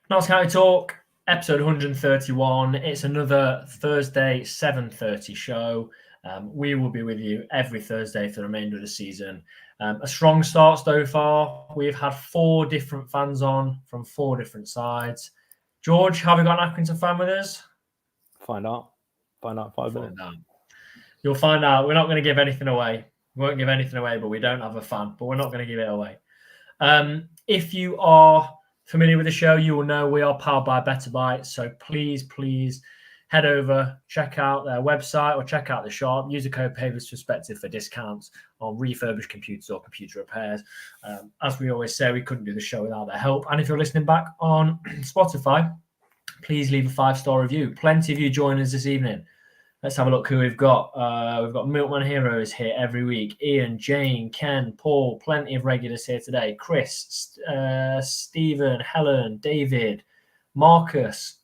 Notts County Talk, episode 131. It's another Thursday 7:30 show. We will be with you every Thursday for the remainder of the season. A strong start so far. We've had 4 different fans on from 4 different sides. George, have we got an Accrington fan with us? Find out 5 minutes. You'll find out. We're not going to give anything away. We won't give anything away, but we don't have a fan. But we're not going to give it away. If you are familiar with the show, you will know we are powered by Better Bytes. So please head over, check out their website or check out the shop. Use the code Pavis Perspective for discounts on refurbished computers or computer repairs. As we always say, we couldn't do the show without their help. And if you're listening back on Spotify, please leave a 5-star review. Plenty of you join us this evening. Let's have a look who we've got. We've got Milkman Heroes here every week. Ian, Jane, Ken, Paul, plenty of regulars here today. Chris, Stephen, Helen, David, Marcus,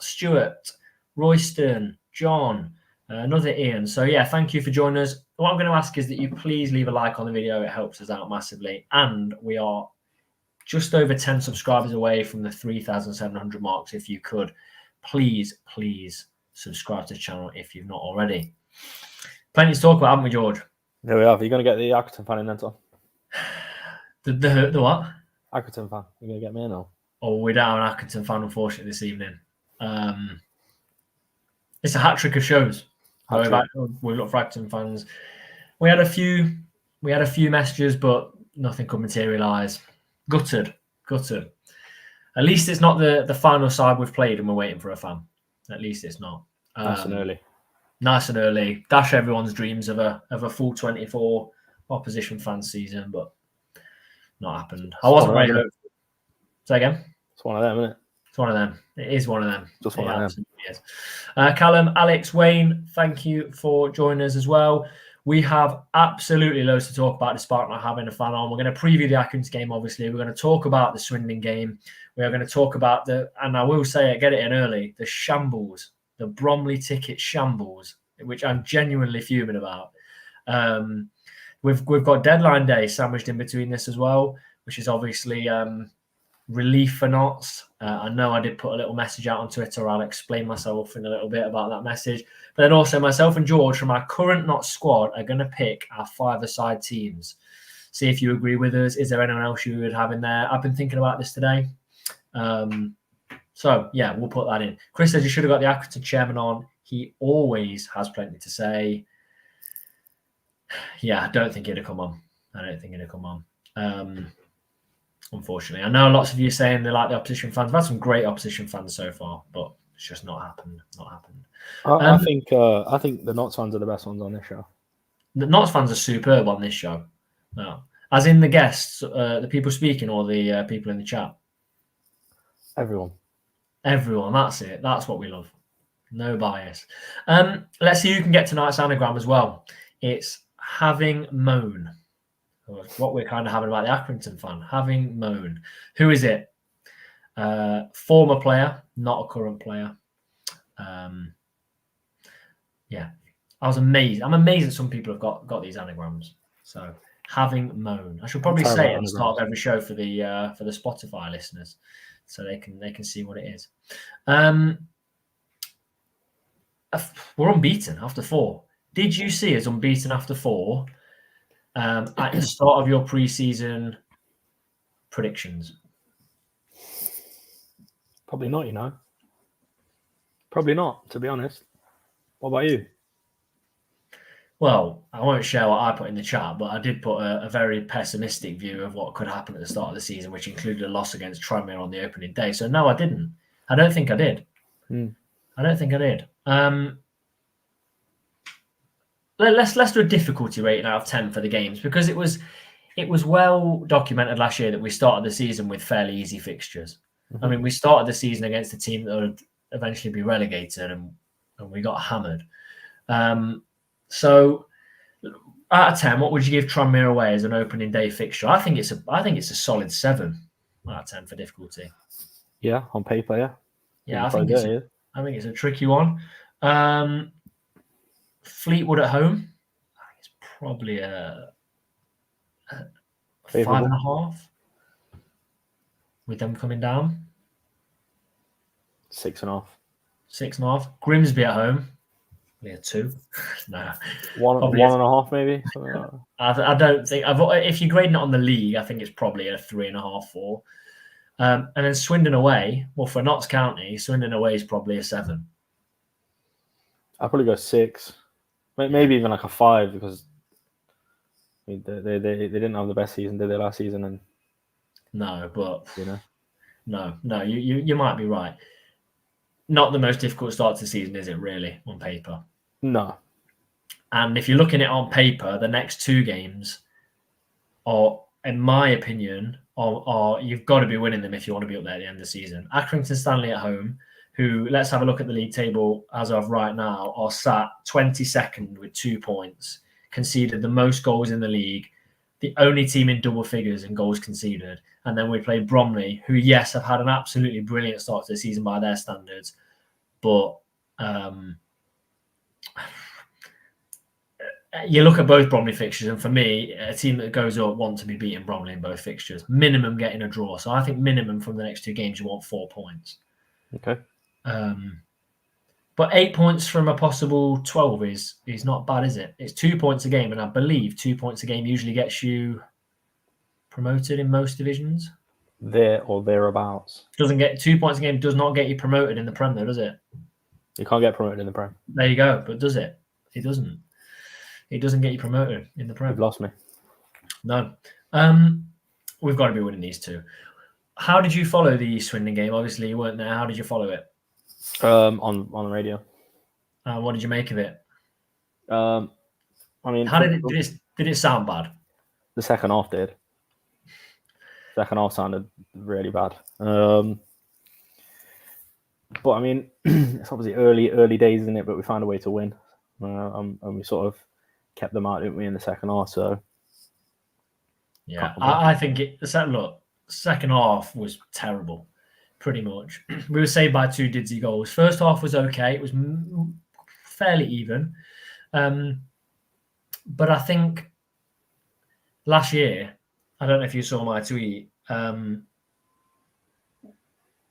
Stuart, Royston, John, another Ian. So yeah, thank you for joining us. What I'm going to ask is that you please leave a like on the video. It helps us out massively. And we are just over 10 subscribers away from the 3,700 marks. If you could, please subscribe to the channel if you've not already. Plenty to talk about, haven't we, George? There we are. Are you going to get the Accrington fan in then, Tom? The what? Accrington fan. You're going to get me in or? Oh, we don't have an Accrington fan, unfortunately, this evening. It's a hat-trick of shows. We've got Accrington fans. We had a few messages, but nothing could materialise. Gutted. At least it's not the final side we've played and we're waiting for a fan. At least it's not. Nice and early. Dash everyone's dreams of a full 24 opposition fan season, but not happened. I wasn't very hopeful. Say again? It's one of them, isn't it? It's one of them. It is one of them. Just one of them. Is. Callum, Alex, Wayne, thank you for joining us as well. We have absolutely loads to talk about despite not having a fan on. We're going to preview the Accrington game, obviously. We're going to talk about the Swindon game. We are going to talk about and I will say it, get it in early, the shambles, the Bromley ticket shambles, which I'm genuinely fuming about. We've got deadline day sandwiched in between this as well, which is obviously relief for Notts. I know I did put a little message out on Twitter. I'll explain myself in a little bit about that message. But then also myself and George from our current Notts squad are going to pick our 5-a-side teams. See if you agree with us. Is there anyone else you would have in there? I've been thinking about this today. So, yeah, we'll put that in. Chris says you should have got the Accrington chairman on. He always has plenty to say. Yeah, I don't think he'd have come on. Unfortunately. I know lots of you saying they like the opposition fans. We've had some great opposition fans so far, but it's just not happened. I think the Notts fans are the best ones on this show. The Notts fans are superb on this show. No. As in the guests, the people speaking or the people in the chat? Everyone, that's it. That's what we love. No bias. Let's see who can get tonight's anagram as well. It's having moan. What we're kind of having about the Accrington fan. Having moan. Who is it? Former player, not a current player. Yeah. I was amazed. I'm amazed that some people have got these anagrams. So having moan. I should probably say it at the start of every show for the Spotify listeners, so they can see what it is. We're unbeaten after 4. Did you see us unbeaten after 4 at the start of your pre-season predictions? Probably not, Probably not, to be honest. What about you? Well, I won't share what I put in the chat, but I did put a very pessimistic view of what could happen at the start of the season, which included a loss against Tranmere on the opening day. So no, I didn't. I don't think I did. Let's do a difficulty rating out of 10 for the games, because it was well documented last year that we started the season with fairly easy fixtures. Mm-hmm. I mean, we started the season against a team that would eventually be relegated, and we got hammered. So, out of 10, what would you give Tranmere away as an opening day fixture? I think it's a solid 7 out of 10 for difficulty. Yeah, on paper, yeah. Yeah, I think it's a tricky one. Fleetwood at home, I think it's probably a 5.5 with them coming down. 6.5. 6.5. Grimsby at home. Yeah, 2. No. One Probably and a half, maybe. Something like that. I don't think. If you're grading it on the league, I think it's probably a 3.5, 4. And then Swindon away. Well, for Notts County, Swindon away is probably a 7. I'd probably go 6. Maybe even like a 5 because they didn't have the best season, did they, last season? And no, but no, you might be right. Not the most difficult start to the season, is it? Really, on paper? No. And if you're looking at it on paper, the next 2 games are, in my opinion, are you've got to be winning them if you want to be up there at the end of the season. Accrington Stanley at home, who, let's have a look at the league table as of right now, are sat 22nd with 2 points, conceded the most goals in the league, the only team in double figures in goals conceded. And then we played Bromley, who, yes, have had an absolutely brilliant start to the season by their standards, but you look at both Bromley fixtures, and for me, a team that goes up want to be beating Bromley in both fixtures, minimum getting a draw. So I think minimum from the next 2 games, you want 4 points. Okay. But 8 points from a possible 12 is not bad, is it? It's 2 points a game, and I believe 2 points a game usually gets you promoted in most divisions. There or thereabouts. Doesn't get 2 points a game, does not get you promoted in the Prem, though, does it? You can't get promoted in the Prem. There you go. But does it? It doesn't. It doesn't get you promoted in the Prem. You've lost me. No. We've got to be winning these 2. How did you follow the Swindon game? Obviously, you weren't there. How did you follow it? On the radio. What did you make of it? I mean, how did it sound bad? The second half did. Second half sounded really bad. But I mean, it's obviously early days, isn't it? But we found a way to win, and we sort of kept them out, didn't we, in the second half? So yeah, I think second half was terrible. Pretty much. We were saved by 2 Didsy goals. First half was okay. It was fairly even. But I think last year, I don't know if you saw my tweet,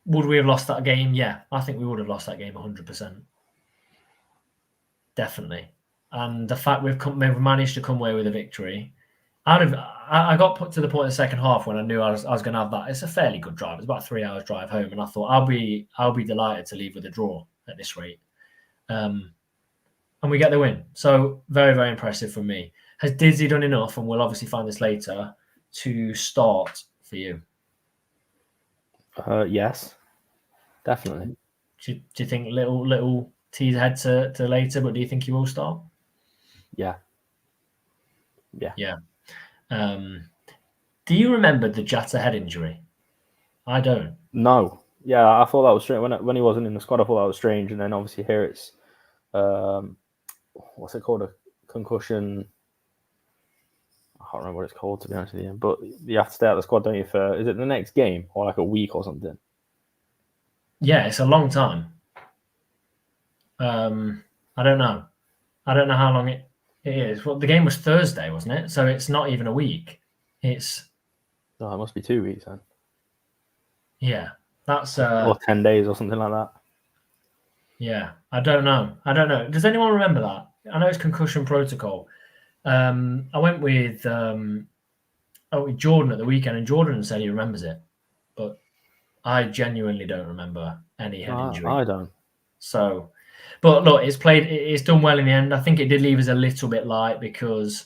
would we have lost that game? Yeah, I think we would have lost that game 100%. Definitely. And the fact we've managed to come away with a victory, I got put to the point in the second half when I knew I was going to have that. It's a fairly good drive. It's about 3 hours drive home, and I thought I'll be delighted to leave with a draw at this rate, and we get the win. So very, very impressive from me. Has Didsy done enough? And we'll obviously find this later to start for you. Yes, definitely. Do you think little tease ahead to later? But do you think he will start? Yeah. Do you remember the Jatta head injury? I don't. No. Yeah, I thought that was strange. When he wasn't in the squad, I thought that was strange. And then obviously here it's, what's it called? A concussion. I can't remember what it's called, to be honest with you. But you have to stay out of the squad, don't you, for, is it the next game or like a week or something? Yeah, it's a long time. I don't know. I don't know how long it is. Well, the game was Thursday, wasn't it? So it's not even a week. It's... No, it must be 2 weeks then. Yeah, that's... or 10 days or something like that. Yeah, I don't know. Does anyone remember that? I know it's concussion protocol. I went with Jordan at the weekend, and Jordan said he remembers it. But I genuinely don't remember any head injury. I don't. So... But look, it's done well in the end. I think it did leave us a little bit light because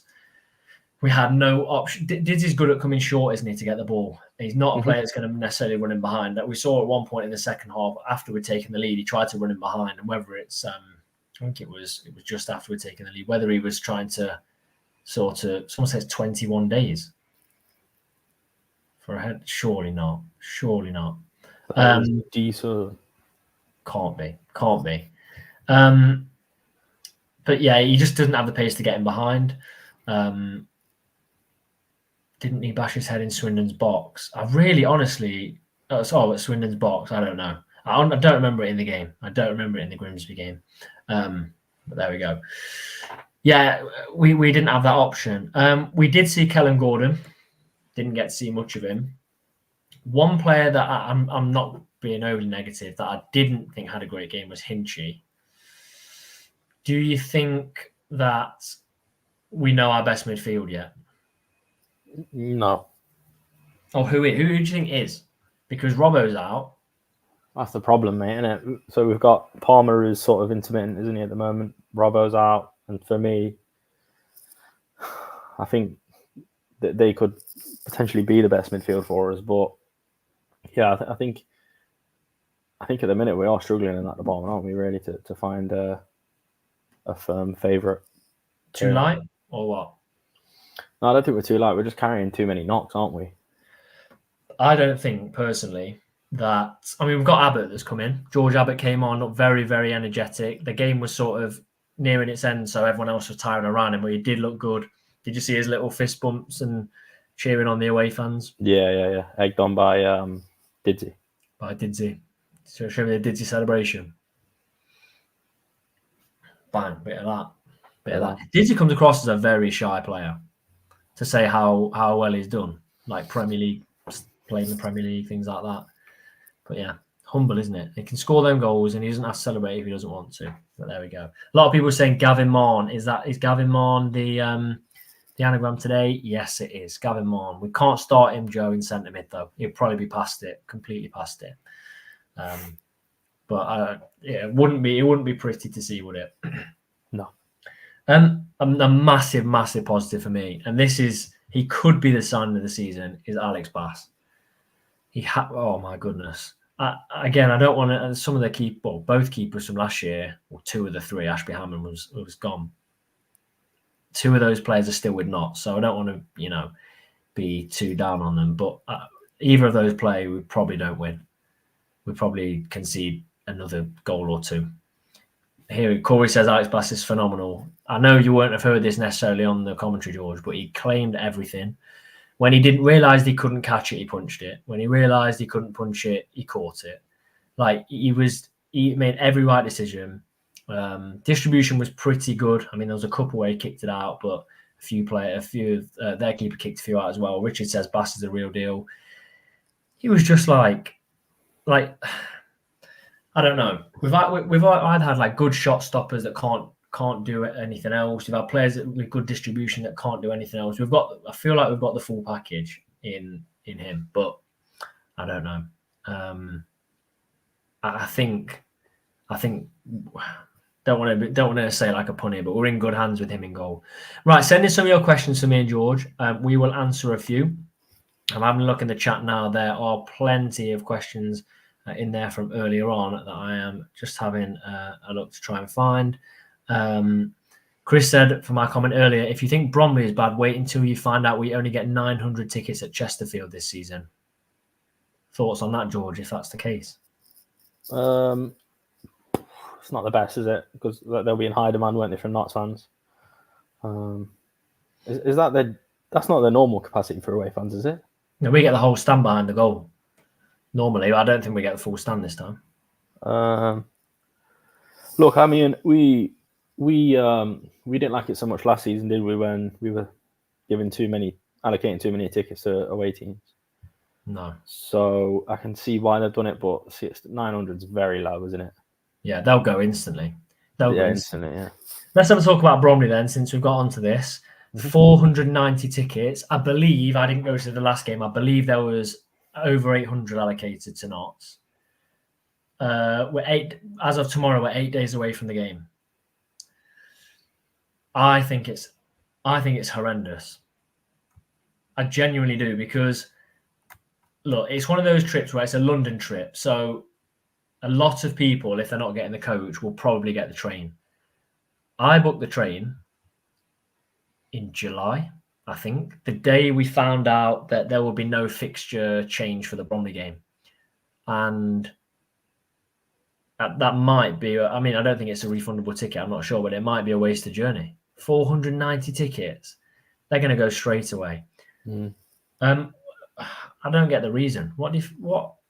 we had no option. Diddy's good at coming short, isn't he, to get the ball? He's not a player that's going to necessarily run in behind. That we saw at one point in the second half, after we'd taken the lead, he tried to run in behind. And whether it's, I think it was just after we'd taken the lead, whether he was trying to sort of, someone says 21 days for a head. Surely not. Decent. Can't be. But yeah, he just doesn't have the pace to get in behind. Didn't he bash his head in Swindon's box? I really, honestly, at Swindon's box, I don't know. I don't remember it in the game. I don't remember it in the Grimsby game. But there we go. Yeah, we didn't have that option. We did see Kellen Gordon. Didn't get to see much of him. One player that I'm not being overly negative, that I didn't think had a great game was Hinchy. Do you think that we know our best midfield yet? No. Or who do you think is? Because Robbo's out. That's the problem, mate, isn't it? So we've got Palmer, who's sort of intermittent, isn't he, at the moment? Robbo's out. And for me, I think that they could potentially be the best midfield for us. But yeah, I think at the minute we are struggling in that department, aren't we, really, to find a firm favourite. Too light or what? No, I don't think we're too light. We're just carrying too many knocks, aren't we? I don't think, personally, that... I mean, we've got Abbott that's come in. George Abbott came on, looked very, very energetic. The game was sort of nearing its end, so everyone else was tiring around him, but he did look good. Did you see his little fist bumps and cheering on the away fans? Yeah. Egged on by Didsy. By Didsy. So show me the Didsy celebration. Bang, bit of that. Didsy comes across as a very shy player, to say how well he's done. Like Premier League, playing the Premier League, things like that. But yeah, humble, isn't it? He can score them goals and he doesn't have to celebrate if he doesn't want to. But there we go. A lot of people are saying Gavin Maughan. Is Gavin Maughan the anagram today? Yes, it is. Gavin Maughan. We can't start him, Joe, in centre mid though. He'll probably be past it, completely past it. But it wouldn't be pretty to see, would it? No. A massive positive for me, and he could be the sign of the season, is Alex Bass. Oh my goodness. Again, I don't want to. Some of the both keepers from last year, or two of the three, Ashby Hammond was gone. Two of those players are still with Notts, so I don't want to, be too down on them. But either of those play, we probably don't win. We probably concede another goal or two. Here, Corey says Alex Bass is phenomenal. I know you won't have heard this necessarily on the commentary, George, but he claimed everything. When he didn't realise he couldn't catch it, he punched it. When he realised he couldn't punch it, he caught it. Like, he made every right decision. Distribution was pretty good. I mean, there was a couple where he kicked it out, but their keeper kicked a few out as well. Richard says Bass is the real deal. He was just like I don't know. We've either had like good shot stoppers that can't do anything else. We've had players with good distribution that can't do anything else. I feel like we've got the full package in him, but I don't know. I think don't want to say like a punny, but we're in good hands with him in goal. Right, send in some of your questions to me and George. We will answer a few. I'm having a look in the chat now. There are plenty of questions in there from earlier on that I am just having a look to try and find. Chris said, for my comment earlier, if you think Bromley is bad, wait until you find out we only get 900 tickets at Chesterfield this season. Thoughts on that, George, if that's the case? It's not the best, is it? Because they'll be in high demand, won't they, from Notts fans? Is that that's not the normal capacity for away fans, is it? No, we get the whole stand behind the goal. Normally, I don't think we get the full stand this time. Look, I mean, we didn't like it so much last season, did we? When we were allocating too many tickets to away teams. No. So I can see why they've done it, but 900 is very low, isn't it? Yeah, they'll go instantly. They'll go instantly. Yeah. Let's have a talk about Bromley then, since we've got onto this. 490 tickets. I believe, I didn't go to the last game, I believe there was over 800 allocated to Notts. As of tomorrow, we're 8 days away from the game. I think it's horrendous. I genuinely do, because look, it's one of those trips where it's a London trip, so a lot of people, if they're not getting the coach, will probably get the train. I booked the train in July, I think, the day we found out that there will be no fixture change for the Bromley game. And that might be, I mean, I don't think it's a refundable ticket, I'm not sure, but it might be a wasted journey. 490 tickets, they're going to go straight away. I don't get the reason. What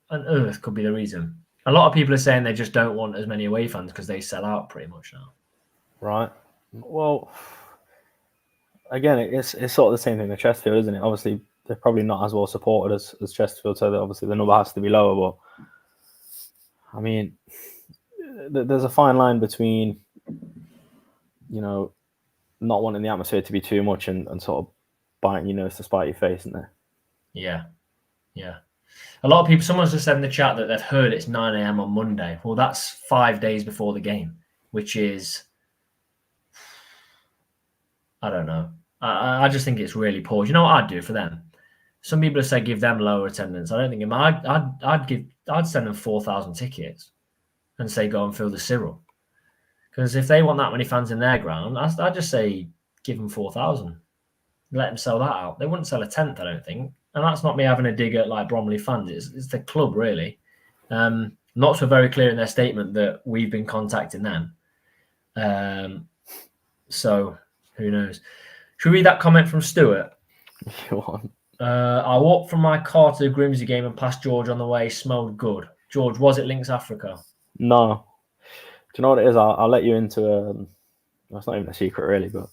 on earth could be the reason? A lot of people are saying they just don't want as many away fans because they sell out pretty much now. Right. Well, again, it's sort of the same thing with Chesterfield, isn't it? Obviously, they're probably not as well supported as Chesterfield, so that obviously the number has to be lower. But I mean, there's a fine line between, not wanting the atmosphere to be too much and sort of biting your nose to spite your face, isn't there? Yeah. A lot of people, someone's just said in the chat that they've heard it's 9 a.m. on Monday. Well, that's 5 days before the game, which is, I don't know. I just think it's really poor. You know what I'd do for them? Some people have said give them lower attendance. I don't think I'd send them 4,000 tickets and say go and fill the Cyril. Because if they want that many fans in their ground, I'd just say give them 4,000. Let them sell that out. They wouldn't sell a tenth, I don't think. And that's not me having a dig at like Bromley fans. It's the club, really. Knots were very clear in their statement that we've been contacting them. So who knows? Should we read that comment from Stuart? Go on. I walked from my car to the Grimsby game and passed George on the way. Smelled good. George, was it Lynx Africa? No. Do you know what it is? I'll let you into well, it's not even a secret, really, but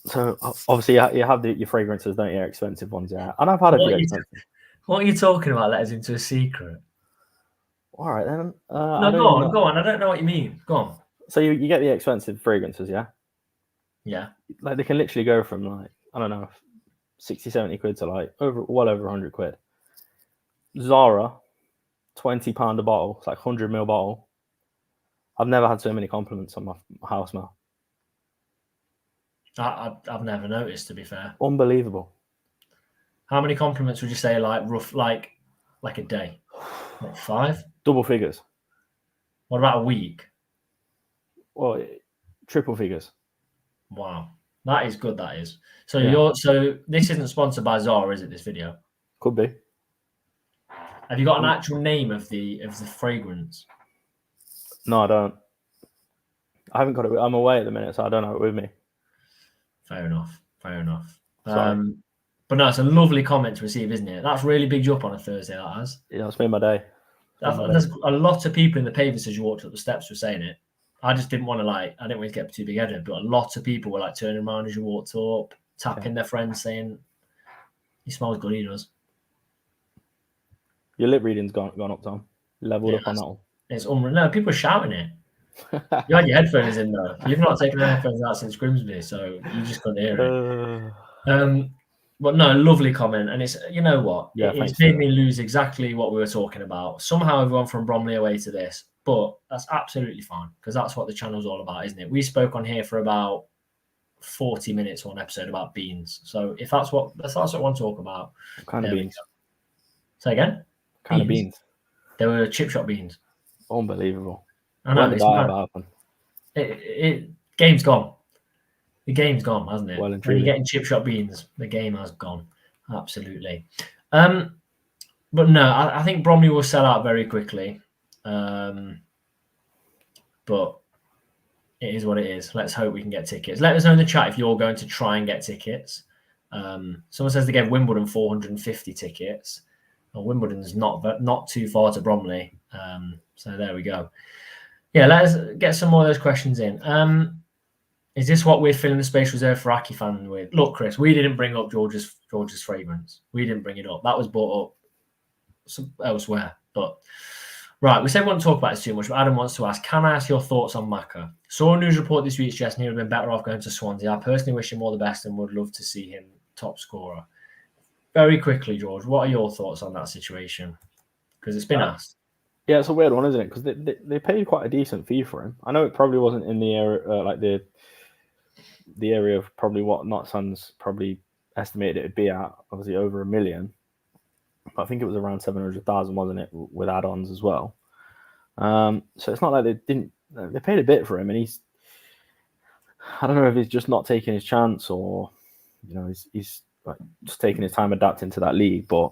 so obviously you have your fragrances, don't you? Expensive ones, yeah. And I've had a few expensive. What are you talking about? Let us into a secret. All right then. No, go on. I don't know what you mean. Go on. So you get the expensive fragrances, yeah? Yeah. Like they can literally go from like, I don't know, 60, 70 quid to like well over 100 quid. Zara, £20 a bottle. It's like 100ml bottle. I've never had so many compliments on my house smell. I've never noticed, to be fair. Unbelievable. How many compliments would you say, like rough, like a day? Like 5? Double figures. What about a week? Well, triple figures. Wow, that is good. That is. So so this isn't sponsored by Zara, is it? This video could be. Have you got an actual name of the fragrance? No, I don't. I haven't got it. I'm away at the minute, so I don't have it with me. Fair enough. But no, it's a lovely comment to receive, isn't it? That's really bigged you up on a Thursday, that has. Yeah, it's made my day. There's a lot of people in the Pavis as you walked up the steps were saying it. I just didn't want to I didn't want to get too big headed, but a lot of people were like turning around as you walked up, tapping their friends, saying, "He smells good, he does." Your lip reading's gone up, Tom. Leveled up on that one. It's unreal. No, people are shouting it. You had your headphones in though. You've not taken the headphones out since Grimsby, so you just couldn't hear it. But no, lovely comment, and it's you know what? Yeah, it's made me lose exactly what we were talking about. Somehow I've gone from Bromley away to this, but that's absolutely fine because that's what the channel's all about, isn't it? We spoke on here for about 40 minutes on episode about beans. So if that's what I want to talk about, what kind of beans? Say again. What kind of beans? They were chip shop beans. Unbelievable. I know. Game's gone. The game's gone, hasn't it? Well, when you're getting chip shop beans, the game has gone. Absolutely. But no, I think Bromley will sell out very quickly. But it is what it is. Let's hope we can get tickets. Let us know in the chat if you're going to try and get tickets. Someone says they gave Wimbledon 450 tickets. Well, Wimbledon's not too far to Bromley. So there we go. Yeah, let us get some more of those questions in. Is this what we're filling the space reserved for Aki fan with? Look, Chris, we didn't bring up George's fragrance. We didn't bring it up. That was brought up elsewhere. But right, we said we won't talk about this too much, but Adam wants to ask, can I ask your thoughts on Maka? Saw a news report this week suggesting he would have been better off going to Swansea. I personally wish him all the best and would love to see him top scorer. Very quickly, George, what are your thoughts on that situation? Because it's been asked. Yeah, it's a weird one, isn't it? Because they paid quite a decent fee for him. I know it probably wasn't in the area, like the area of probably what Notsun's probably estimated it would be at, obviously over $1 million. But I think it was around 700,000, wasn't it, with add-ons as well. So it's not like they paid a bit for him, and I don't know if he's just not taking his chance or, he's like just taking his time adapting to that league. But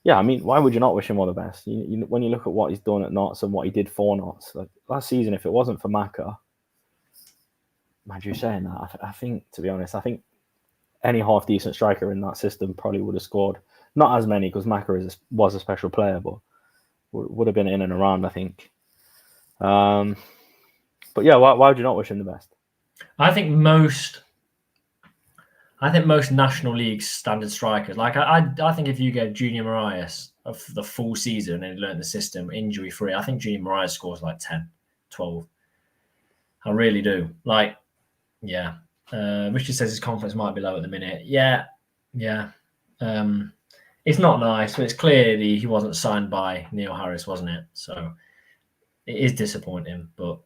yeah, I mean, why would you not wish him all the best? When you look at what he's done at Notts and what he did for Notts, like last season, if it wasn't for Maka, mind you saying that, I think, to be honest, any half decent striker in that system probably would have scored. Not as many because Maka was a special player, but would have been in and around, I think. But yeah, why would you not wish him the best? I think most I think most National League standard strikers, like I think if you gave Junior Marias the full season and learned the system injury free, I think Junior Marias scores like 10, 12. I really do. Like, yeah. Richard says his confidence might be low at the minute. Yeah. It's not nice, but it's clear he wasn't signed by Neil Harris, wasn't it? So it is disappointing, but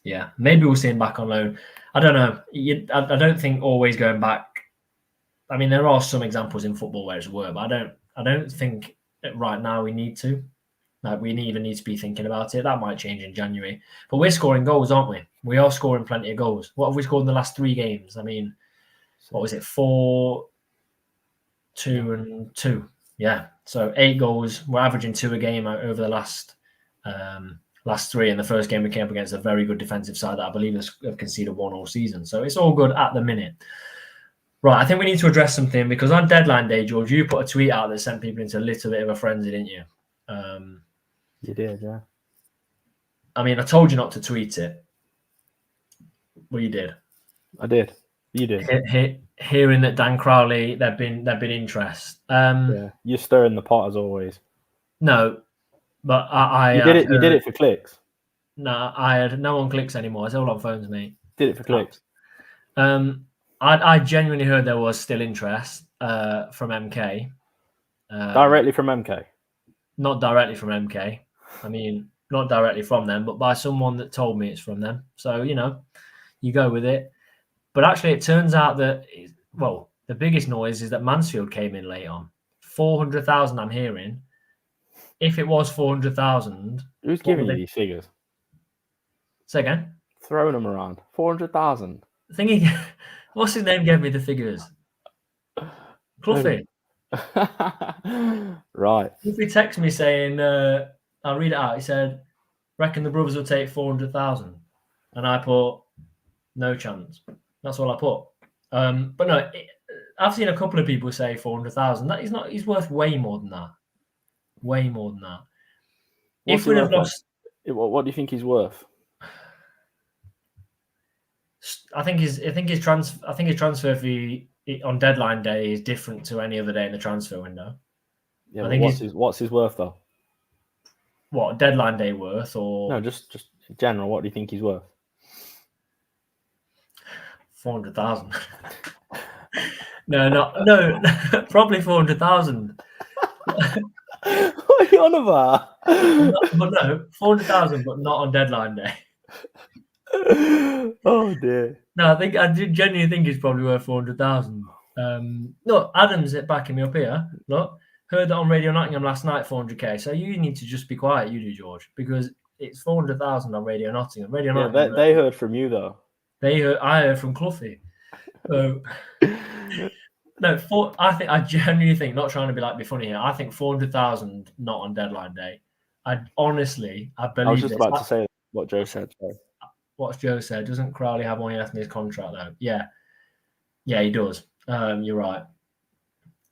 yeah, maybe we'll see him back on loan. I don't know. I don't think always going back. I mean, there are some examples in football where it's worked, but I don't think that right now we need to. Like, we even need to be thinking about it. That might change in January. But we're scoring goals, aren't we? We are scoring plenty of goals. What have we scored in the last 3 games? I mean, what was it? 4, 2, and 2. Yeah. So 8 goals. We're averaging 2 a game over the last 3. In the first game we came up against a very good defensive side that I believe has conceded 1 all season. So it's all good at the minute. Right, I think we need to address something because on deadline day, George, you put a tweet out that sent people into a little bit of a frenzy, didn't you? You did, yeah. I mean, I told you not to tweet it. Well, you did. I did. You did. Hearing that Dan Crowley, there'd been interest. Yeah, you're stirring the pot as always. No, but you did it for clicks. No, I had no one clicks anymore. It's all on phones, mate. Did it for clicks. I genuinely heard there was still interest from MK. Directly from MK? Not directly from MK. I mean, not directly from them, but by someone that told me it's from them. So, you go with it. But actually, it turns out that, the biggest noise is that Mansfield came in late on. 400,000 I'm hearing. If it was 400,000... Who's giving you these figures? Say again? Throwing them around. 400,000. What's his name gave me the figures? Cluffy. Right. Cluffy texted me saying, I'll read it out. He said, reckon the brothers will take 400,000. And I put, no chance. That's all I put. But no, I've seen a couple of people say 400,000. He's worth way more than that. Way more than that. If we'd have lost... What do you think he's worth? I think his transfer fee on deadline day is different to any other day in the transfer window. Yeah, I think what's his worth though? What, deadline day worth or no? Just in general. What do you think he's worth? 400,000. No, probably 400,000. What are you on about? But no, 400,000, but not on deadline day. Oh dear. No, I genuinely think he's probably worth 400,000. Look, Adam's backing me up here. Look, heard that on Radio Nottingham last night, 400k. So you need to just be quiet, you do, George, because it's 400,000 on Radio Nottingham. Nottingham. They heard from you though. I heard from Cluffy. So no, I genuinely think, not trying to be funny here, I think 400,000 not on deadline day. I believe. I was just about to say what Joe said. Sorry. What's Joe said? Doesn't Crowley have 1 year left in his contract though? Yeah, he does. You're right.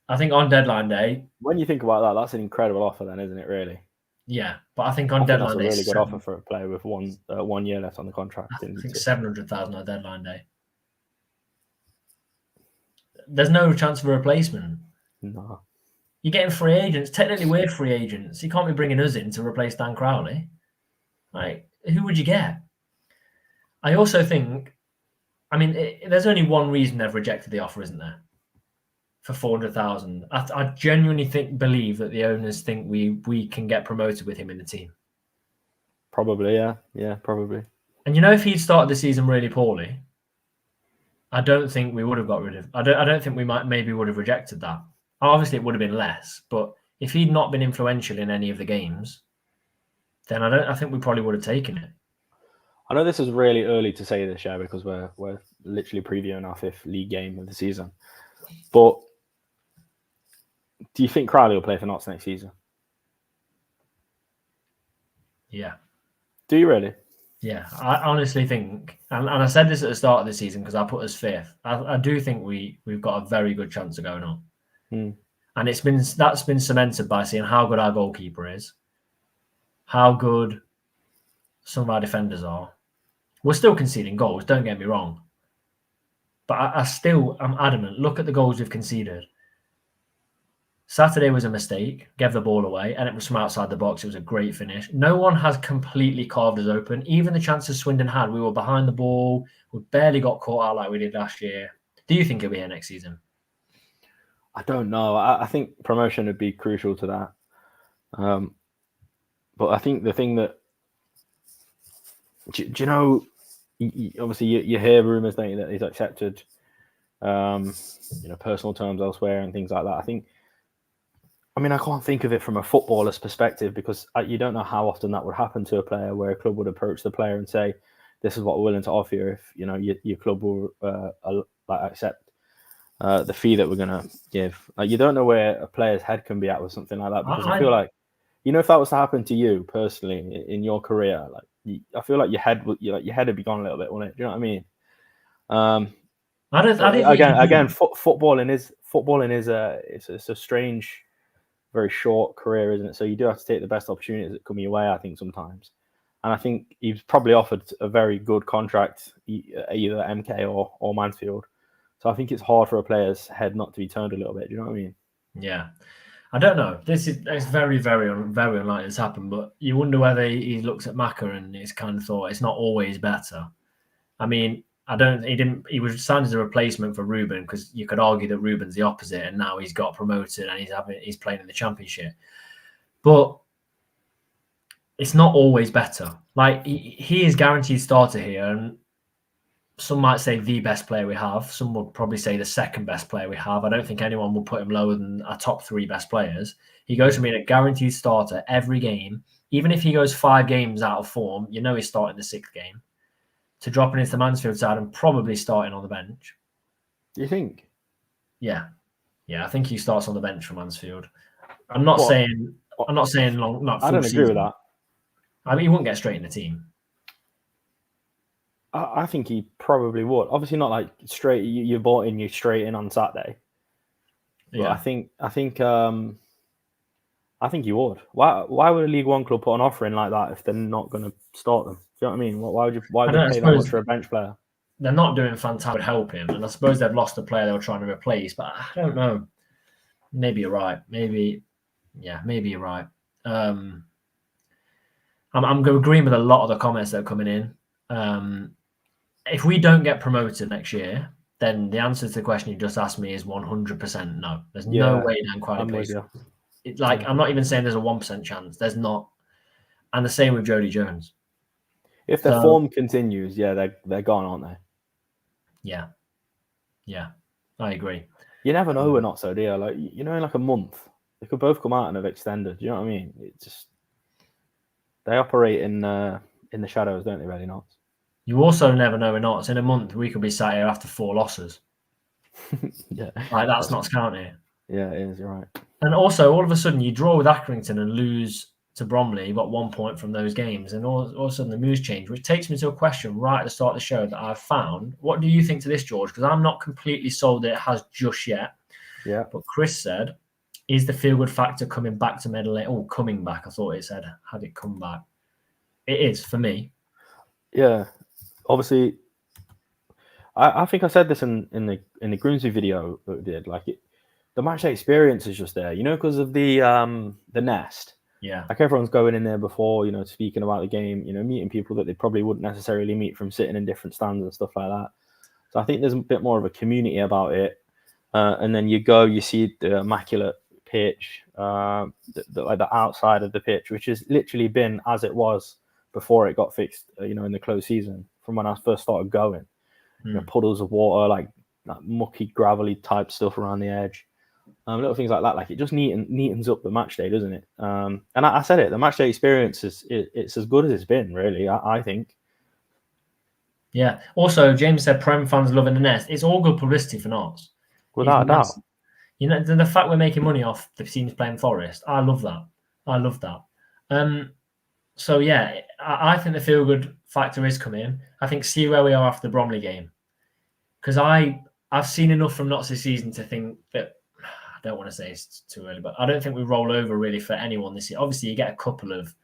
I think on deadline day. When you think about that, that's an incredible offer, then, isn't it? Really. Yeah, but I think on deadline day, that's a really good offer for a player with 1 year left on the contract. I think 700,000 on deadline day. There's no chance of a replacement. No. You're getting free agents. Technically, we're free agents. You can't be bringing us in to replace Dan Crowley. Like, who would you get? I also think, there's only one reason they've rejected the offer, isn't there? For 400,000. I genuinely believe that the owners think we can get promoted with him in the team. Probably, yeah. Yeah, probably. And if he'd started the season really poorly, I don't think we would have got rid of. I don't think we would have rejected that. Obviously, it would have been less, but if he'd not been influential in any of the games, then I think we probably would have taken it. I know this is really early to say this, yeah, because we're literally previewing our 5th league game of the season. But do you think Crowley will play for Notts next season? Yeah. Do you really? Yeah, I honestly think, and I said this at the start of the season because I put us 5th. I do think we've got a very good chance of going up. And that's been cemented by seeing how good our goalkeeper is, how good some of our defenders are. We're still conceding goals, don't get me wrong. But I'm adamant. Look at the goals we've conceded. Saturday was a mistake, gave the ball away, and it was from outside the box. It was a great finish. No one has completely carved us open. Even the chances Swindon had, we were behind the ball. We barely got caught out like we did last year. Do you think he'll be here next season? I don't know. I think promotion would be crucial to that. But I think the thing that do you know? Obviously, you hear rumours that he's accepted, personal terms elsewhere and things like that. I can't think of it from a footballer's perspective because you don't know how often that would happen to a player, where a club would approach the player and say, "This is what we're willing to offer you if your club will accept the fee that we're going to give." Like, you don't know where a player's head can be at with something like that, because I feel like, if that was to happen to you personally in your career, I feel like your head would be gone a little bit, wouldn't it? Do you know what I mean? Footballing is it's a strange, very short career, isn't it? So you do have to take the best opportunities that come your way, I think, sometimes. And I think he's probably offered a very good contract, either MK or Mansfield. So I think it's hard for a player's head not to be turned a little bit. Do you know what I mean? Yeah. I don't know. It's very, very, very unlikely this happen, but you wonder whether he looks at Maka and he's kind of thought it's not always better. I mean, he was signed as a replacement for Ruben, because you could argue that Ruben's the opposite, and now he's got promoted and he's playing in the Championship. But it's not always better. Like, he is guaranteed starter here, and some might say the best player we have. Some would probably say the second best player we have. I don't think anyone will put him lower than our top 3 best players. He goes from being a guaranteed starter every game, even if he goes 5 games out of form, he's starting the 6th game, to dropping into the Mansfield side and probably starting on the bench. You think? Yeah, I think he starts on the bench for Mansfield. I'm not saying long. Not full I don't agree season. with that. I mean, he wouldn't get straight in the team. I think he probably would. Obviously, not like straight. You bought in, you straight in on Saturday. But yeah. I think he would. Why would a League One club put an offer in like that if they're not going to start them? Do you know what I mean? Why would they pay that much for a bench player? They're not doing fantastic. Would help him, and I suppose they've lost the player they were trying to replace. But I don't know. Maybe you're right. Maybe you're right. I'm agreeing with a lot of the comments that are coming in. If we don't get promoted next year, then the answer to the question you just asked me is 100% no. There's no way Dan Quiley plays. I'm not even saying there's a 1% chance. There's not. And the same with Jody Jones. If the form continues, they're gone, aren't they? Yeah, I agree. You never know we're not so, do you? In like a month, they could both come out and have extended. Do you know what I mean? It's just, they operate in the shadows, don't they, really not? You also never know we're not. In a month, we could be sat here after 4 losses. Yeah. That's not counting. Yeah, it is. You're right. And also, all of a sudden, you draw with Accrington and lose to Bromley. You got 1 point from those games, and all of a sudden the moves change, which takes me to a question right at the start of the show that I've found. What do you think to this, George? Because I'm not completely sold that it has just yet. Yeah. But Chris said, is the feel-good factor coming back to Meadow Lane? Oh, coming back. I thought it said, had it come back? It is, for me. Yeah. Obviously, I think I said this in the Grimsby video that we did. The match day experience is just there, because of the nest. Yeah. Like, everyone's going in there before, speaking about the game, meeting people that they probably wouldn't necessarily meet from sitting in different stands and stuff like that. So I think there's a bit more of a community about it. And then you see the immaculate pitch, the outside of the pitch, which has literally been as it was before it got fixed, in the closed season, from when I first started going. Puddles of water, like mucky, gravelly type stuff around the edge. Little things like that. It just neatens up the match day, doesn't it? And I said it, the match day experience it's as good as it's been, really, I think. Yeah. Also, James said Prem fans loving the nest. It's all good publicity for Notts. Without a doubt. The fact we're making money off the teams playing Forest, I love that. So, yeah, I think the feel-good factor is coming. I think see where we are after the Bromley game. Because I've seen enough from Notts this season to think that, I don't want to say it's too early, but I don't think we roll over really for anyone this year. Obviously, you get a couple of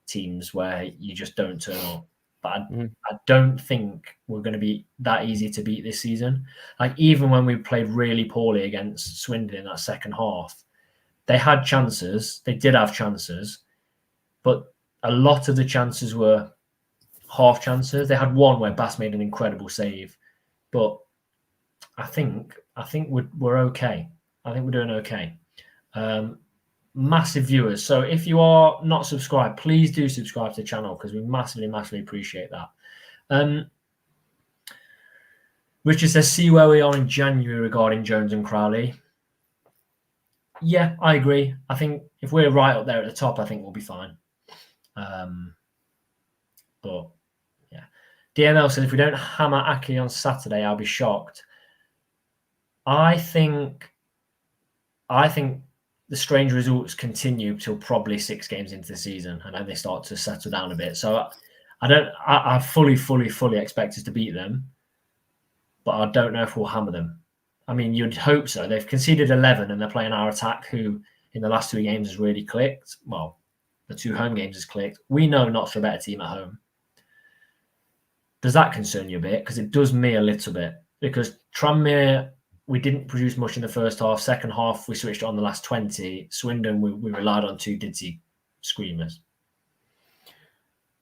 teams where you just don't turn up. but I don't think we're going to be that easy to beat this season. Like, even when we played really poorly against Swindon in that second half, they had chances. They did have chances, but a lot of the chances were half chances. They had one where Bass made an incredible save, but I think we're okay. I think we're doing okay. Massive viewers. So if you are not subscribed, please do subscribe to the channel, because we massively appreciate that. Richard says, see where we are in January regarding Jones and Crowley. Yeah, I agree. I think if we're right up there at the top, I think we'll be fine. But yeah, DML says, if we don't hammer Aki on Saturday, I'll be shocked. I think the strange results continue till probably 6 games into the season, and then they start to settle down a bit. So I fully expect us to beat them, but I don't know if we'll hammer them. I mean, you'd hope so. They've conceded 11, and they're playing our attack, who in the last 2 games has really clicked. Well, the 2 home games has clicked. We know not for a better team at home. Does that concern you a bit? Because it does me a little bit. Because Tranmere, we didn't produce much in the first half. Second half, we switched on the last 20. Swindon, we relied on 2 Didsy screamers.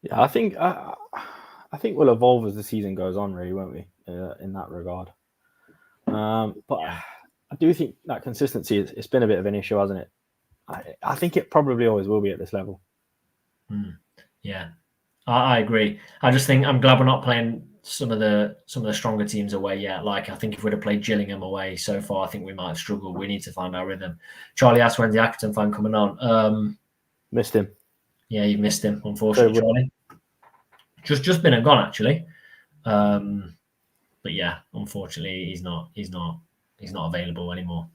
Yeah, I think we'll evolve as the season goes on, really, won't we? In that regard. But yeah. I do think that consistency, it's been a bit of an issue, hasn't it? I think it probably always will be at this level. Yeah, I agree. I just think I'm glad we're not playing some of the stronger teams away yet. Like, I think if we'd have played Gillingham away so far, I think we might have struggled. We need to find our rhythm. Charlie asked, when's the Accrington fan coming on? Missed him. Yeah, you missed him, unfortunately, Charlie. Just been and gone, actually. But yeah, unfortunately, he's not available anymore.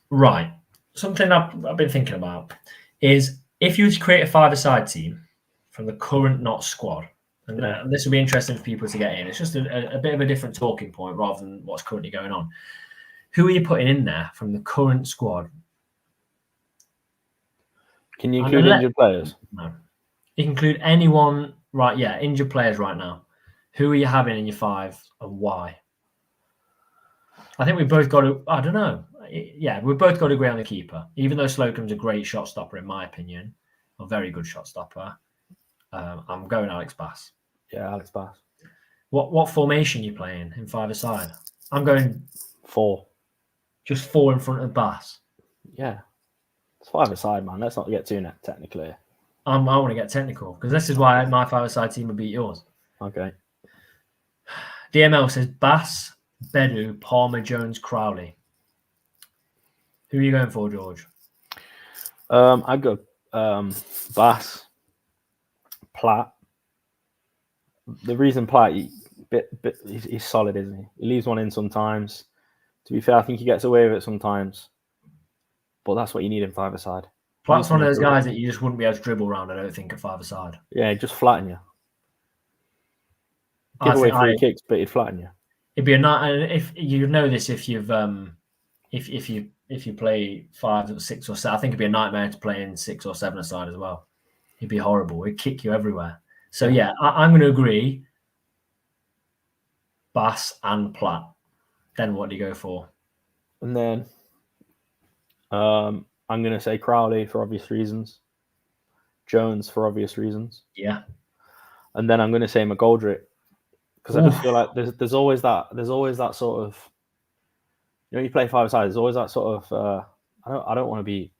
Right. Something I've been thinking about is, if you were to create a 5-a-side team from the current not squad, and this will be interesting for people to get in. It's just a bit of a different talking point rather than what's currently going on. Who are you putting in there from the current squad? Can you include injured players? No. You can include anyone, right? Yeah, injured players right now. Who are you having in your 5 and why? I think we've both got to, I don't know. Yeah, we've both got to agree on the keeper. Even though Slocum's a great shot stopper, in my opinion, a very good shot stopper, I'm going Alex Bass. Yeah, Alex Bass. What formation are you playing in 5-a-side? I'm going 4. Just 4 in front of Bass. Yeah. It's 5-a-side, man. Let's not get too technical here. I want to get technical, because this is why my 5-a-side team would beat yours. Okay. DML says Bass, Bedu, Palmer, Jones, Crowley. Who are you going for, George? I'd go Bass, Platt. The reason Platt, he's solid, isn't he? He leaves one in sometimes. To be fair, I think he gets away with it sometimes. But that's what you need in 5-a-side. Platt's one of those guys that you just wouldn't be able to dribble around, I don't think, at 5-a-side. Yeah, just flatten you. Give away free kicks, but he'd flatten you. It'd be a night, and if you know this, if you play 5 or 6 or 7, I think it'd be a nightmare to play in 6 or 7-a-side as well. It'd be horrible. It'd kick you everywhere. So yeah, I'm going to agree. Bass and Platt. Then what do you go for? And then I'm going to say Crowley for obvious reasons. Jones for obvious reasons. Yeah. And then I'm going to say McGoldrick, because I just feel like there's always that sort of, you play 5-a-side. There's always that sort of I don't want to be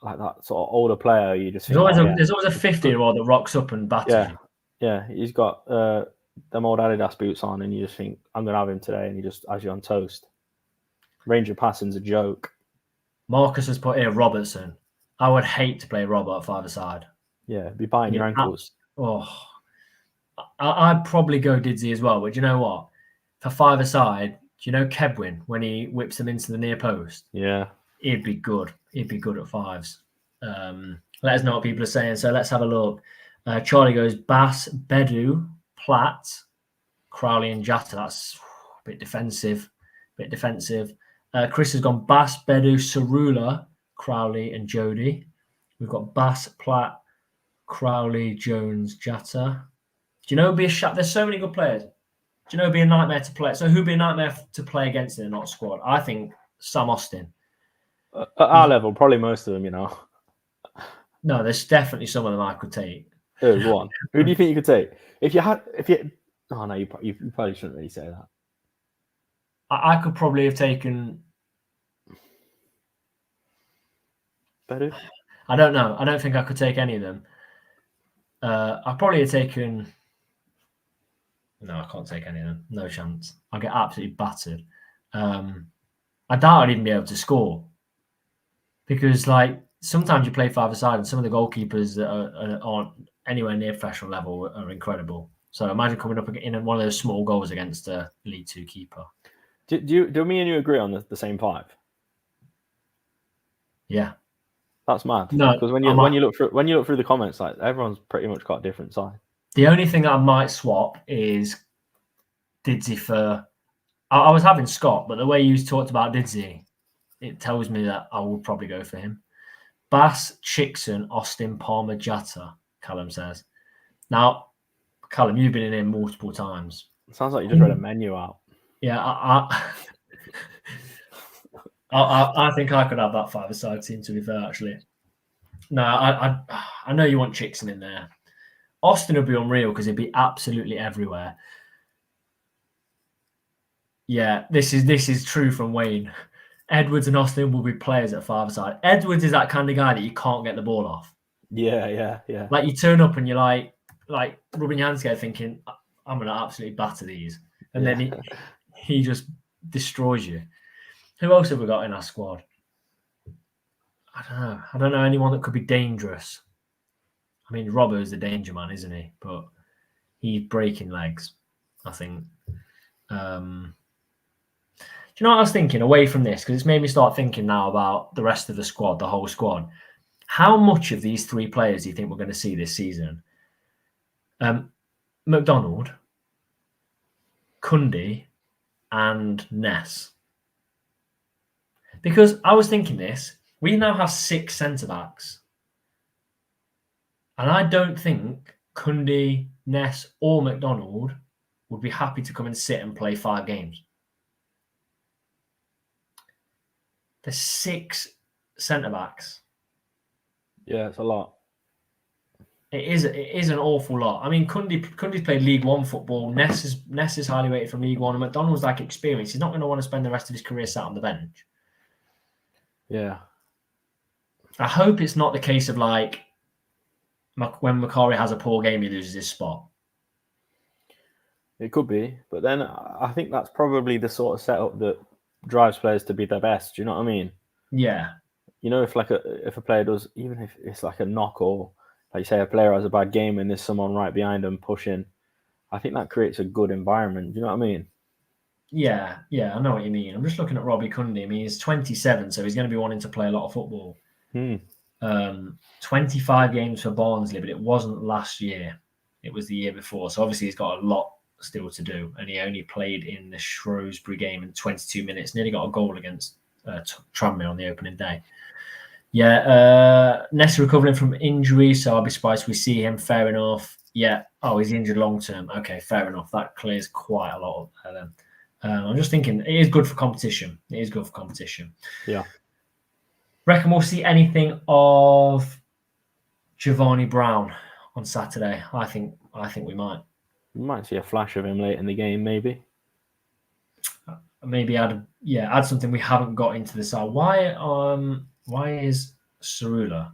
like that sort of older player. You just there's always a 50-year-old that rocks up and batters you. Yeah, he's got them old Adidas boots on, and you just think, I'm going to have him today, and he just has you on toast. Range of passing's a joke. Marcus has put here Robertson. I would hate to play Robert at 5-a-side. Yeah, be biting your ankles. I'd probably go Didsy as well, but you know what? For 5-a-side, do you know Kebwin when he whips them into the near post? Yeah. He'd be good. He'd be good at 5s. Let us know what people are saying. So let's have a look. Charlie goes Bass, Bedu, Platt, Crowley and Jatta. That's a bit defensive. Chris has gone Bass, Bedu, Cerula, Crowley and Jody. We've got Bass, Platt, Crowley, Jones, Jatta. Do you know who'd be a shot? There's so many good players. Do you know who'd be a nightmare to play? So who'd be a nightmare to play against in a not squad? I think Sam Austin. At our level, probably most of them, No, there's definitely some of them I could take. Go on. Who do you think you could take? Oh no, you probably shouldn't really say that. I could probably have taken. Better? I don't know. I don't think I could take any of them. I'd probably have taken. No, I can't take any of them. No chance. I'll get absolutely battered. I doubt I'd even be able to score because, like, sometimes you play five-a-side and some of the goalkeepers that aren't anywhere near professional level are incredible. So imagine coming up in one of those small goals against a League Two keeper. Do me and you agree on the same 5? Yeah, that's mad. No, because when you look through the comments, like everyone's pretty much got a different side. The only thing that I might swap is Didsey for. I was having Scott, but the way you talked about Didsey, it tells me that I will probably go for him. Bass, Chickson, Austin, Palmer, Jatta, Callum says. Now, Callum, you've been in here multiple times. It sounds like you just read a menu out. Yeah, I think I could have that five-a-side team, to be fair, actually. No, I know you want Chickson in there. Austin would be unreal because he'd be absolutely everywhere. Yeah, this is true from Wayne. Edwards and Austin will be players at five-a-side. Edwards is that kind of guy that you can't get the ball off. Yeah. Like you turn up and you're like rubbing your hands together thinking, I'm going to absolutely batter these. And then he just destroys you. Who else have we got in our squad? I don't know anyone that could be dangerous. I mean, Robbo's the danger man, isn't he? But he's breaking legs, I think. Do you know what I was thinking away from this? Because it's made me start thinking now about the rest of the squad, the whole squad. How much of these 3 players do you think we're going to see this season? McDonald, Cundy, and Ness. Because I was thinking this, we now have 6 centre-backs. And I don't think Cundy, Ness, or McDonald would be happy to come and sit and play 5 games. There's 6 centre-backs. Yeah, it's a lot. It is an awful lot. I mean, Cundy's played League One football. Ness is highly rated from League One. And McDonald's like experience. He's not going to want to spend the rest of his career sat on the bench. Yeah. I hope it's not the case of like when Macaulay has a poor game, he loses his spot. It could be, but then I think that's probably the sort of setup that drives players to be their best. Do you know what I mean? Yeah. If a player does, even if it's like a knock or like you say, a player has a bad game and there's someone right behind them pushing, I think that creates a good environment. Do you know what I mean? Yeah, I know what you mean. I'm just looking at Robbie Cundy. I mean, he's 27, so he's going to be wanting to play a lot of football. 25 games for Barnsley, but it wasn't last year. It was the year before. So obviously he's got a lot still to do. And he only played in the Shrewsbury game in 22 minutes. Nearly got a goal against Tranmere on the opening day. Yeah, Ness recovering from injury, so I'll be surprised if we see him. Fair enough. Yeah. Oh, he's injured long term. Okay, fair enough. That clears quite a lot of them. I'm just thinking it is good for competition. Yeah. Reckon we'll see anything of Giovanni Brown on Saturday? I think we might. We might see a flash of him late in the game, maybe. Maybe add something we haven't got into the side. Why is Cerula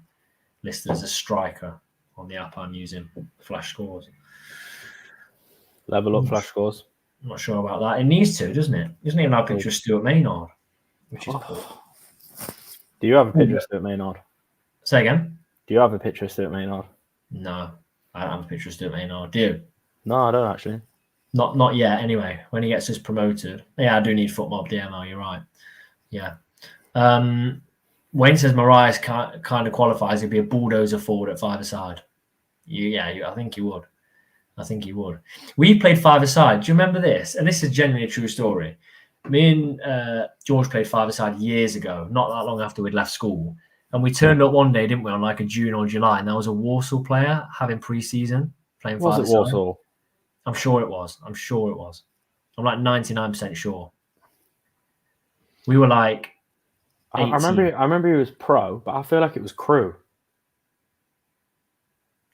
listed as a striker on the app I'm using? Flash scores. Level up flash scores. I'm not sure about that. It needs to, doesn't it? Doesn't even have a picture of Stuart Maynard, which is poor. Do you have a picture of Stuart Maynard? Say again? Do you have a picture of Stuart Maynard? No, I don't have a picture of Stuart Maynard. Do you? No, I don't actually. Not yet, anyway. When he gets us promoted. Yeah, I do need FootMob DML, you're right. Yeah. Wayne says Mariah's kind of qualifies. He'd be a bulldozer forward at 5-a-side. I think he would. We played 5-a-side. Do you remember this? And this is genuinely a true story. Me and George played 5-a-side years ago, not that long after we'd left school. And we turned up one day, didn't we, on like a June or July, and there was a Walsall player having pre-season playing Was it five-a-side. Walsall? I'm sure it was. I'm like 99% sure. We were like 18. I remember he was pro, but I feel like it was crew.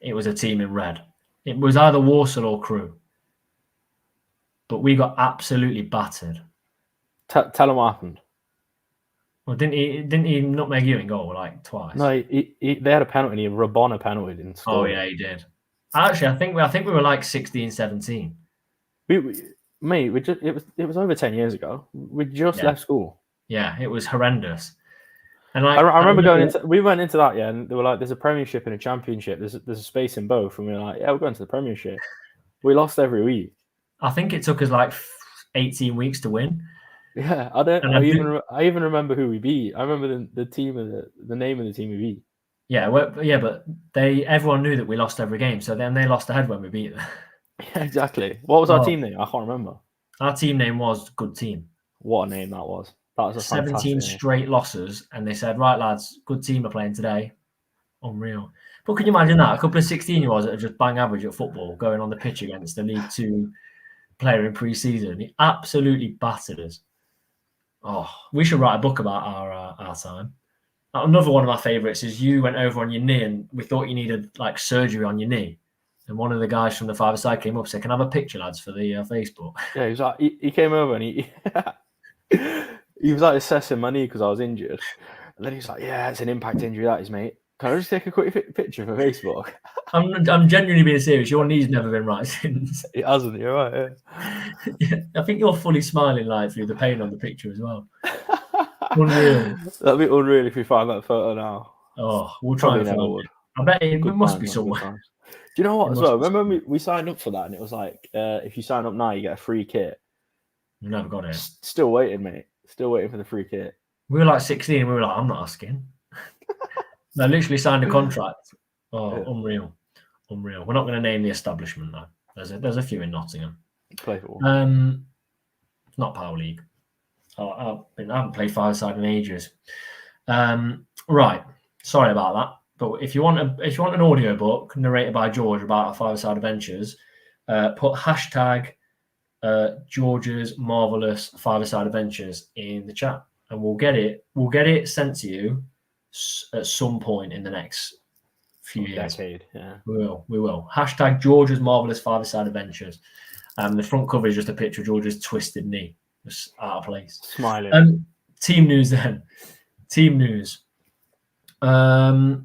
It was a team in red. It was either Walsall or Crew. But we got absolutely battered. Tell him what happened. Well, didn't he nutmeg you in goal like twice? No, they had a penalty. Rabona penalty and scored. Oh yeah, he did. Actually, I think we were like 16, 17. It was over 10 years ago. We just left school. Yeah, it was horrendous. And I remember we went into that, and they were like, there's a Premiership and a Championship. There's a space in both. And we were like, yeah, we're going to the Premiership. We lost every week. I think it took us like 18 weeks to win. Yeah, I even remember who we beat. I remember the team of the name of the team we beat. Yeah, but everyone knew that we lost every game. So then they lost ahead when we beat them. Yeah, exactly. What was our team name? I can't remember. Our team name was Good Team. What a name that was. That was a 17 straight losses, and they said, right, lads, good team are playing today. Unreal. But can you imagine that? A couple of 16-year-olds that are just bang average at football going on the pitch against the League Two player in pre-season. He absolutely battered us. Oh, we should write a book about our time. Another one of my favourites is you went over on your knee and we thought you needed like surgery on your knee. And one of the guys from the five-a-side came up and said, can I have a picture, lads, for the Facebook? Yeah, he was like, he came over and he was like assessing my knee because I was injured. And then he's like, yeah, it's an impact injury, that is, mate. Can I just take a quick picture for Facebook? I'm genuinely being serious. Your knee's never been right since. It hasn't, you're right, yeah. I think you're fully smiling like through the pain on the picture as well. Unreal. That'd be unreal if we find that photo now. Oh, we'll try and find it. I bet it must be somewhere. Do you know what as well? Remember we signed up for that and it was like, if you sign up now, you get a free kit. We never got it. Still waiting, mate. Still waiting for the free kit. We were like 16 and we were like, I'm not asking. They literally signed a contract. Oh, yeah. Unreal. We're not going to name the establishment though. There's a few in Nottingham. Play football. Not Power League. I haven't played five-a-side in ages. Right. Sorry about that. But if you want an audio book narrated by George about our five-a-side adventures, put hashtag George's Marvelous Five-a-Side Adventures in the chat, and we'll get it sent to you at some point in the next few years. Decade, yeah. We will. Hashtag George's Marvelous Five-a-Side Adventures. The front cover is just a picture of George's twisted knee, just out of place. Smiling. Team news then. Team news. Not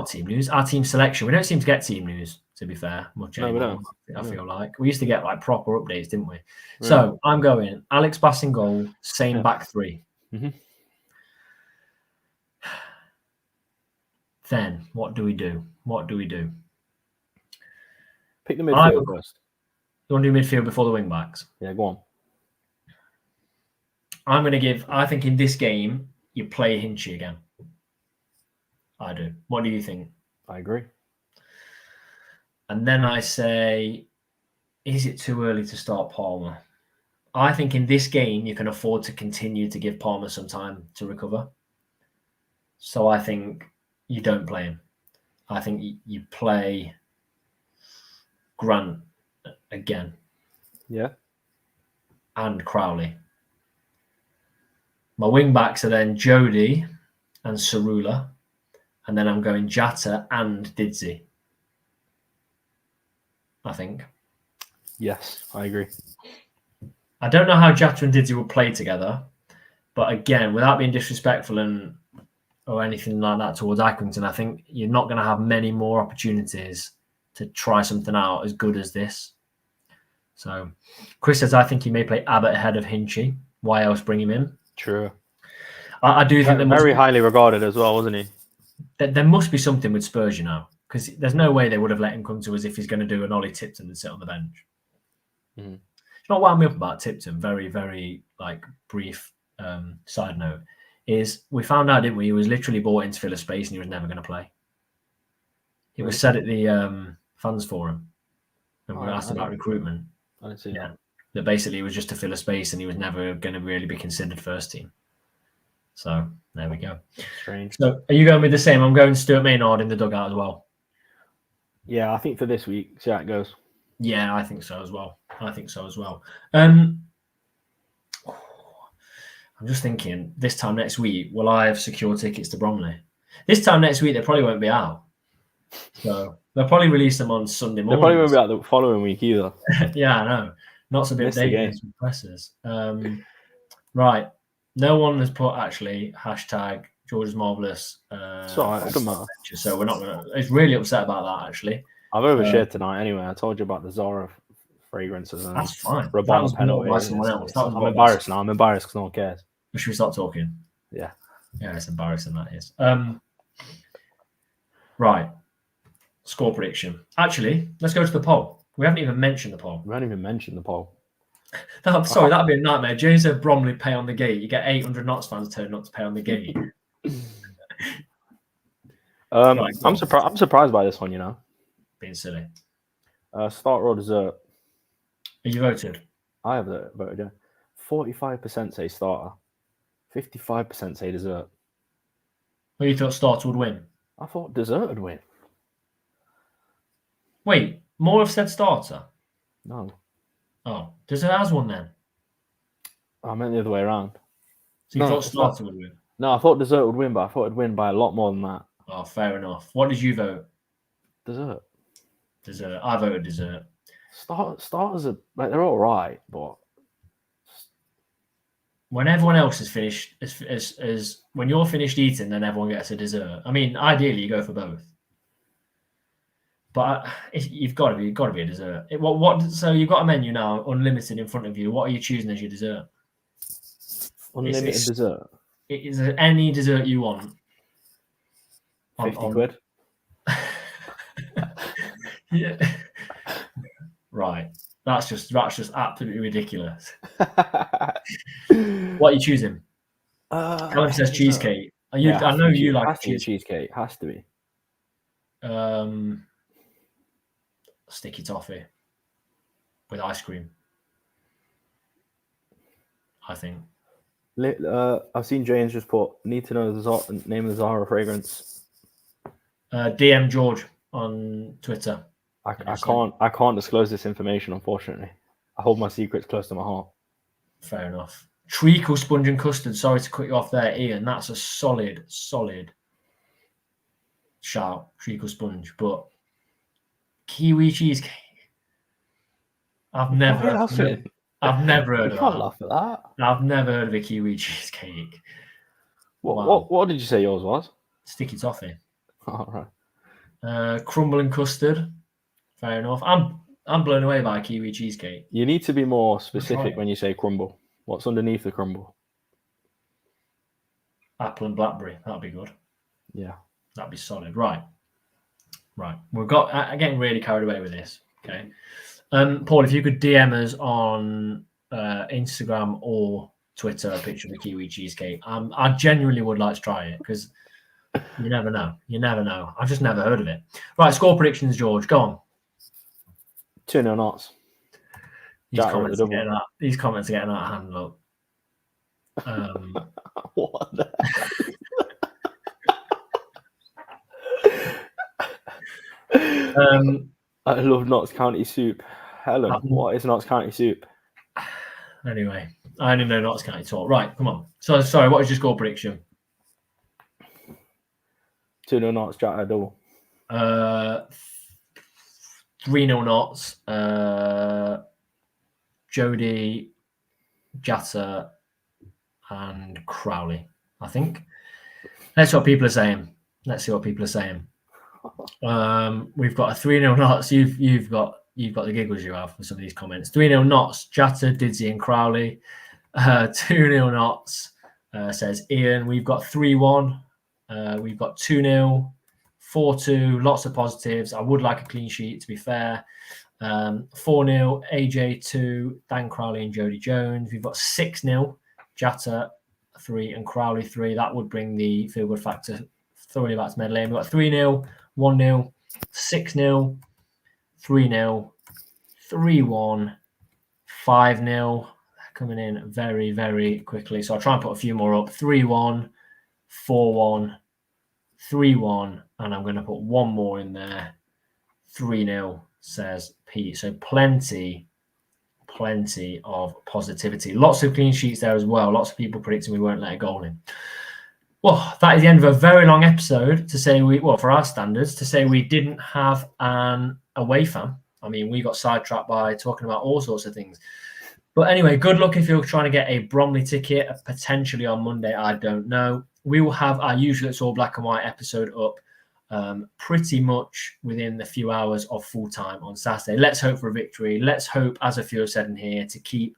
team news. Our team selection. We don't seem to get team news, to be fair, much anymore. No, we don't. I feel like we used to get like proper updates, didn't we? Yeah. So I'm going Alex Bass in goal, same back three. Mm-hmm. Then what do we do? Pick the midfield first. You want to do midfield before the wing backs? Yeah, go on. I'm going to give. I think in this game you play Hinchy again. I do. What do you think? I agree. And then I say, is it too early to start Palmer? I think in this game you can afford to continue to give Palmer some time to recover. So I think you don't play him. I think you play Grant again. Yeah. And Crowley. My wing backs are then Jody and Cerula. And then I'm going Jatta and Didsey. I think. Yes, I agree. I don't know how Jatta and Didsey will play together. But again, without being disrespectful or anything like that towards Accrington, I think you're not going to have many more opportunities to try something out as good as this. So Chris says, I think he may play Abbott ahead of Hinchy. Why else bring him in? True. I do think very highly regarded as well, wasn't he? There must be something with Spurs, because there's no way they would have let him come to us if he's going to do an Ollie Tipton and sit on the bench. Mm-hmm. It's not wound me up about Tipton. Very, very brief side note is we found out, didn't we? He was literally bought in to fill a space and he was never going to play. It was said at the fans forum, and we were asked about recruitment. I didn't see that. That basically it was just to fill a space and he was never going to really be considered first team. So there we go. Strange. So are you going with the same? I'm going Stuart Maynard in the dugout as well. Yeah, I think for this week, see how it goes. Yeah, I think so as well. I'm just thinking, this time next week, will I have secure tickets to Bromley? This time next week, they probably won't be out. So they'll probably release them on Sunday They morning. probably won't be out the following week either. Yeah, I know. Not so bit Missed the game. dangerous with pressers. Right. No one has put actually hashtag George is marvellous. Sorry, it doesn't matter. So we're not going to. It's really upset about that, actually. I've overshared tonight anyway. I told you about the Zara fragrances. And That's fine. Rabona That was penalty. by someone else. I'm embarrassed now. I'm embarrassed because no one cares. Should we stop talking? Yeah. Yeah, it's embarrassing, that is. Right. Score prediction. Actually, let's go to the poll. We haven't even mentioned the poll. We haven't even mentioned the poll. Sorry, that'd be a nightmare. James said Bromley pay on the gate. You get 800 Notts fans turning up to pay on the gate. Right, I'm surprised by this one, you know. Being silly. Starter or dessert? Are you voted? I have voted, yeah. 45% say starter. 55% say dessert. Well, you thought starter would win? I thought dessert would win. Wait, more have said starter? No. Oh, dessert has won then? I meant the other way around. So you thought starter would win? No, I thought dessert would win, but I thought it'd win by a lot more than that. Oh, fair enough. What did you vote? Dessert. Dessert. I voted dessert. Starters are like they're all right, but when everyone else is finished, as when you're finished eating, then everyone gets a dessert. I mean, ideally, you go for both. But you've got to be a dessert. So you've got a menu now, unlimited in front of you. What are you choosing as your dessert? Unlimited dessert. Is there any dessert you want? 50 quid. Yeah. Right. That's just absolutely ridiculous. What are you choosing? Callum says cheesecake. I know you like cheesecake. Has to be. Sticky toffee with ice cream. I think. I've seen James just put. Need to know the name of the Zara fragrance. DM George on Twitter. I can't disclose this information, unfortunately. I hold my secrets close to my heart. Fair enough. Treacle sponge and custard. Sorry to cut you off there, Ian. That's a solid shout. Treacle sponge, but kiwi cheesecake. I've never heard of that. Laugh at that. I've never heard of a kiwi cheesecake. What did you say yours was? Sticky toffee. All right. Crumble and custard. Fair enough. I'm blown away by kiwi cheesecake. You need to be more specific when you say crumble. What's underneath the crumble? Apple and blackberry. That'd be good. Yeah. That'd be solid. Right. We've got getting really carried away with this. Okay. Paul, if you could DM us on Instagram or Twitter a picture of the kiwi cheesecake. I genuinely would like to try it because you never know. I've just never heard of it. Right, score predictions, George. Go on. 2-0 Notts. These comments are getting out of hand, look. What the heck? I love Notts County soup. Helen, what is Notts County soup? Anyway, I only know Notts County talk. Right, come on. So, sorry, what is your score prediction? 2-0 Notts, Jatta double. 3-0 Notts. Jody, Jatta, and Crowley, I think. That's what people are saying. Let's see what people are saying. We've got a 3-0 Notts. You've got the giggles you have for some of these comments. 3-0 Notts, Jatta, Didsey, and Crowley. 2-0 Notts, says Ian. We've got 3-1. We've got 2-0, 4-2, lots of positives. I would like a clean sheet, to be fair. 4-0, AJ 2, Dan Crowley and Jody Jones. We've got 6-0, Jatta 3 and Crowley 3. That would bring the feel good factor thoroughly back to Meadow Lane. We've got 3-0, 1-0, 6-0, 3-0, 3-1, 5-0. coming in very, very quickly. So I'll try and put a few more up. 3-1, 4-1, 3-1, and I'm going to put one more in there. 3-0, says Pete. So plenty of positivity. Lots of clean sheets there as well. Lots of people predicting we won't let a goal in. Well, that is the end of a very long episode to say for our standards, to say we didn't have an away fan. I mean, we got sidetracked by talking about all sorts of things. But anyway, good luck if you're trying to get a Bromley ticket, potentially on Monday. I don't know. We will have our usual It's All Black and White episode up pretty much within the few hours of full time on Saturday. Let's hope for a victory. Let's hope, as a few have said in here, to keep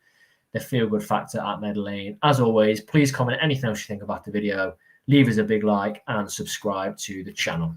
the feel-good factor at Meadow Lane. As always, please comment anything else you think about the video. Leave us a big like and subscribe to the channel.